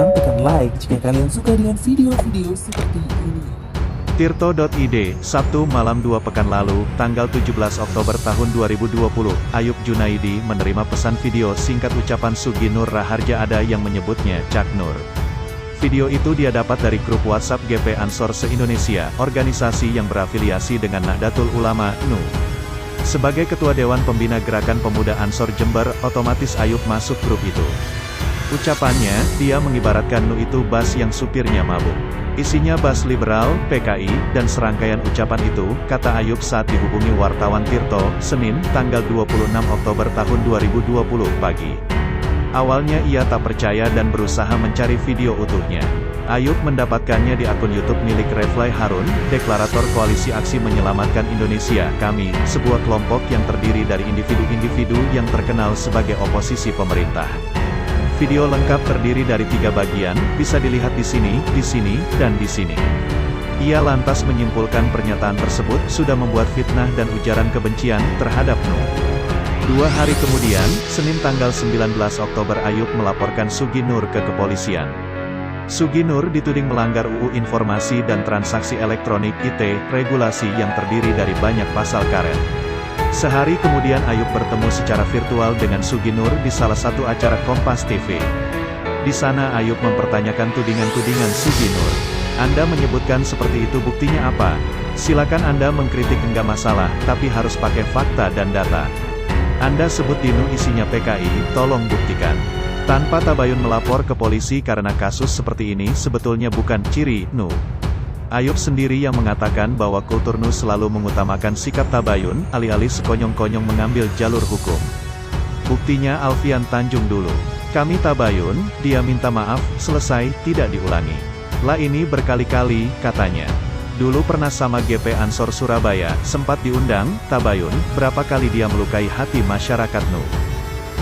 dan tekan like jika kalian suka dengan video-video seperti ini. Tirto.id, Sabtu malam 2 pekan lalu, tanggal 17 Oktober tahun 2020, Ayub Junaidi menerima pesan video singkat ucapan Sugi Nur Raharja, ada yang menyebutnya Cak Nur. Video itu dia dapat dari grup WhatsApp GP Ansor se-Indonesia, organisasi yang berafiliasi dengan Nahdlatul Ulama, NU. Sebagai Ketua Dewan Pembina Gerakan Pemuda Ansor Jember, otomatis Ayub masuk grup itu. Ucapannya, dia mengibaratkan NU itu bas yang supirnya mabuk. Isinya bas liberal, PKI, dan serangkaian ucapan itu, kata Ayub saat dihubungi wartawan Tirto, Senin, tanggal 26 Oktober tahun 2020 pagi. Awalnya ia tak percaya dan berusaha mencari video utuhnya. Ayub mendapatkannya di akun YouTube milik Refly Harun, deklarator Koalisi Aksi Menyelamatkan Indonesia, KAMI, sebuah kelompok yang terdiri dari individu-individu yang terkenal sebagai oposisi pemerintah. Video lengkap terdiri dari 3 bagian, bisa dilihat di sini, dan di sini. Ia lantas menyimpulkan pernyataan tersebut sudah membuat fitnah dan ujaran kebencian terhadap NU. 2 hari kemudian, Senin tanggal 19 Oktober, Ayub melaporkan Sugi Nur ke kepolisian. Sugi Nur dituding melanggar UU Informasi dan Transaksi Elektronik (IT), regulasi yang terdiri dari banyak pasal karet. Sehari kemudian Ayub bertemu secara virtual dengan Sugi Nur di salah satu acara Kompas TV. Di sana Ayub mempertanyakan tudingan-tudingan Sugi Nur. Anda menyebutkan seperti itu, buktinya apa? Silakan Anda mengkritik, enggak masalah, tapi harus pakai fakta dan data. Anda sebut di NU isinya PKI, tolong buktikan. Tanpa tabayun melapor ke polisi karena kasus seperti ini sebetulnya bukan ciri NU. Ayub sendiri yang mengatakan bahwa kultur NU selalu mengutamakan sikap tabayun, alih-alih sekonyong-konyong mengambil jalur hukum. Buktinya Alfian Tanjung dulu. Kami tabayun, dia minta maaf, selesai, tidak diulangi. Lah ini berkali-kali, katanya. Dulu pernah sama GP Ansor Surabaya, sempat diundang, tabayun, berapa kali dia melukai hati masyarakat NU.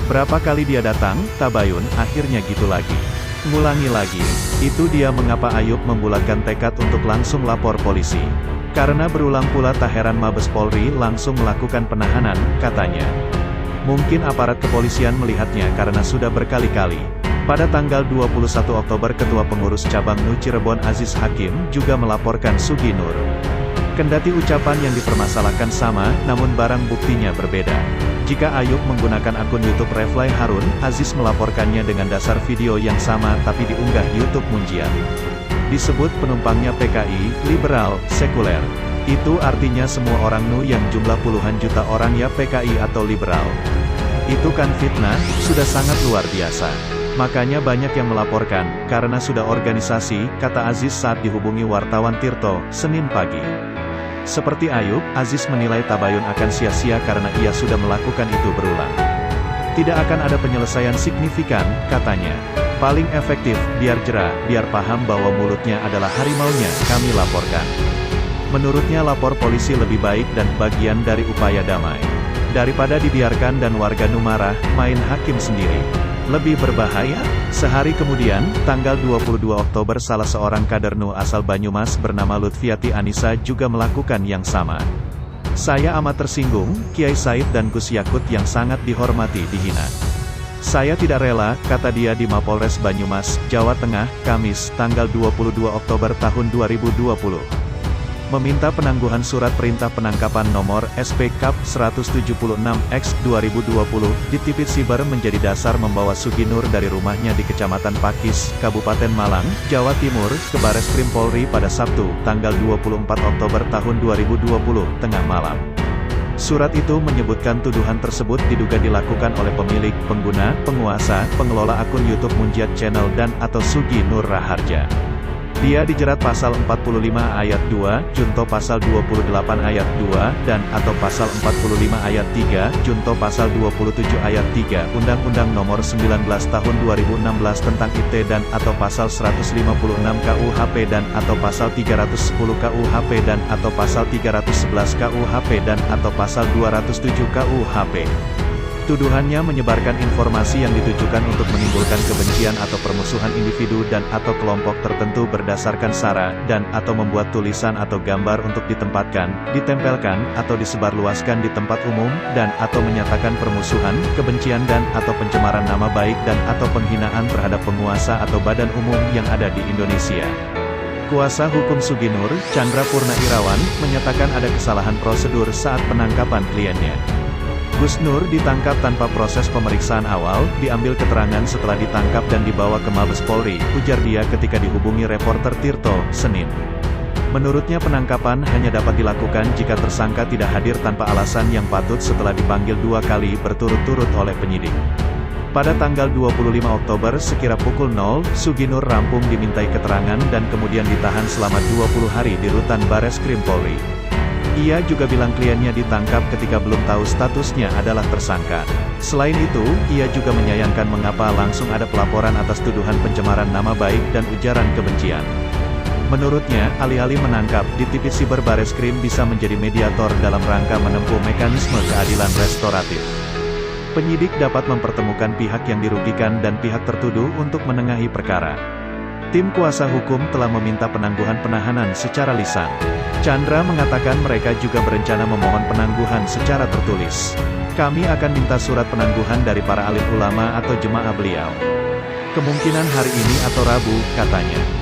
Berapa kali dia datang, tabayun, akhirnya gitu lagi. Ngulangi lagi. Itu dia mengapa Ayub membulatkan tekad untuk langsung lapor polisi. Karena berulang pula tak heran Mabes Polri langsung melakukan penahanan, katanya. Mungkin aparat kepolisian melihatnya karena sudah berkali-kali. Pada tanggal 21 Oktober Ketua Pengurus Cabang NU Cirebon Aziz Hakim juga melaporkan Sugi Nur. Kendati ucapan yang dipermasalahkan sama, namun barang buktinya berbeda. Jika Ayub menggunakan akun YouTube Refly Harun, Aziz melaporkannya dengan dasar video yang sama tapi diunggah YouTube Munjiat. Disebut penumpangnya PKI, liberal, sekuler. Itu artinya semua orang NU yang jumlah puluhan juta orang ya PKI atau liberal. Itu kan fitnah, sudah sangat luar biasa. Makanya banyak yang melaporkan, karena sudah organisasi, kata Aziz saat dihubungi wartawan Tirto, Senin pagi. Seperti Ayub, Aziz menilai tabayun akan sia-sia karena ia sudah melakukan itu berulang. Tidak akan ada penyelesaian signifikan, katanya. Paling efektif, biar jerah, biar paham bahwa mulutnya adalah harimaunya, kami laporkan. Menurutnya lapor polisi lebih baik dan bagian dari upaya damai. Daripada dibiarkan dan warga NU marah, main hakim sendiri. Lebih berbahaya. Sehari kemudian, tanggal 22 Oktober salah seorang kader NU asal Banyumas bernama Lutfiati Anissa juga melakukan yang sama. Saya amat tersinggung, Kiai Said dan Gus Yakut yang sangat dihormati dihina. Saya tidak rela, kata dia di Mapolres Banyumas, Jawa Tengah, Kamis, tanggal 22 Oktober tahun 2020. Meminta penangguhan surat perintah penangkapan nomor SP/Kap 176/2020 di Tipit Siber menjadi dasar membawa Sugi Nur dari rumahnya di Kecamatan Pakis, Kabupaten Malang, Jawa Timur, ke Bareskrim Polri pada Sabtu, tanggal 24 Oktober tahun 2020, tengah malam. Surat itu menyebutkan tuduhan tersebut diduga dilakukan oleh pemilik, pengguna, penguasa, pengelola akun YouTube Munjiat Channel dan atau Sugi Nur Raharja. Dia dijerat pasal 45 ayat 2, junto pasal 28 ayat 2, dan atau pasal 45 ayat 3, junto pasal 27 ayat 3, Undang-Undang Nomor 19 Tahun 2016 tentang IT dan atau pasal 156 KUHP dan atau pasal 310 KUHP dan atau pasal 311 KUHP dan atau pasal 207 KUHP. Tuduhannya menyebarkan informasi yang ditujukan untuk menimbulkan kebencian atau permusuhan individu dan atau kelompok tertentu berdasarkan sara, dan atau membuat tulisan atau gambar untuk ditempatkan, ditempelkan, atau disebarluaskan di tempat umum, dan atau menyatakan permusuhan, kebencian dan atau pencemaran nama baik dan atau penghinaan terhadap penguasa atau badan umum yang ada di Indonesia. Kuasa hukum Sugi Nur, Chandra Purna Irawan, menyatakan ada kesalahan prosedur saat penangkapan kliennya. Gus Nur ditangkap tanpa proses pemeriksaan awal, diambil keterangan setelah ditangkap dan dibawa ke Mabes Polri, ujar dia ketika dihubungi reporter Tirto, Senin. Menurutnya penangkapan hanya dapat dilakukan jika tersangka tidak hadir tanpa alasan yang patut setelah dipanggil 2 kali berturut-turut oleh penyidik. Pada tanggal 25 Oktober sekira pukul 0, Sugi Nur rampung dimintai keterangan dan kemudian ditahan selama 20 hari di Rutan Bareskrim Polri. Ia juga bilang kliennya ditangkap ketika belum tahu statusnya adalah tersangka. Selain itu, ia juga menyayangkan mengapa langsung ada pelaporan atas tuduhan pencemaran nama baik dan ujaran kebencian. Menurutnya, alih-alih menangkap, Divisi Siber Bareskrim bisa menjadi mediator dalam rangka menempuh mekanisme keadilan restoratif. Penyidik dapat mempertemukan pihak yang dirugikan dan pihak tertuduh untuk menengahi perkara. Tim kuasa hukum telah meminta penangguhan penahanan secara lisan. Chandra mengatakan mereka juga berencana memohon penangguhan secara tertulis. Kami akan minta surat penangguhan dari para alim ulama atau jemaah beliau. Kemungkinan hari ini atau Rabu, katanya.